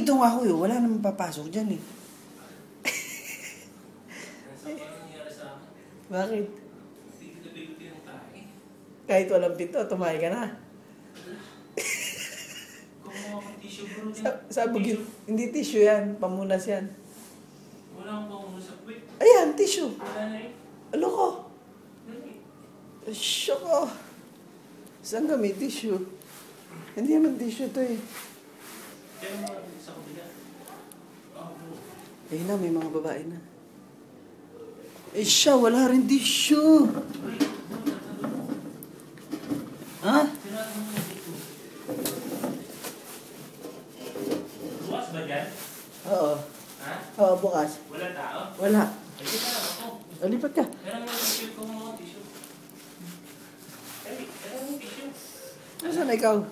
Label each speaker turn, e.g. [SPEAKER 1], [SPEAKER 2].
[SPEAKER 1] Dito nga ako eh. Wala namang papasok dyan eh. Bakit? Kahit walang pinto, tumahay ka na. Sabog yun. Hindi tissue yan. Pamunas yan.
[SPEAKER 2] Wala akong pamunas sa quick.
[SPEAKER 1] Ayan, tissue.
[SPEAKER 2] Wala na eh.
[SPEAKER 1] Ano ko? Shock ko. Saan ka may tissue? Hindi naman tissue to eh.
[SPEAKER 2] Kaya mo sa kabila.
[SPEAKER 1] Ayun na, may mga babae na. Eh siya, wala rin tissue. Ha?
[SPEAKER 2] Bukas ba dyan?
[SPEAKER 1] Oo.
[SPEAKER 2] Ha?
[SPEAKER 1] Oo, bukas.
[SPEAKER 2] Wala tao?
[SPEAKER 1] Wala.
[SPEAKER 2] Ay, di na ako.
[SPEAKER 1] Lipat ka.
[SPEAKER 2] Meron mo tissue ko mga tissue. Ay, meron mo tissue.
[SPEAKER 1] Nasaan ikaw?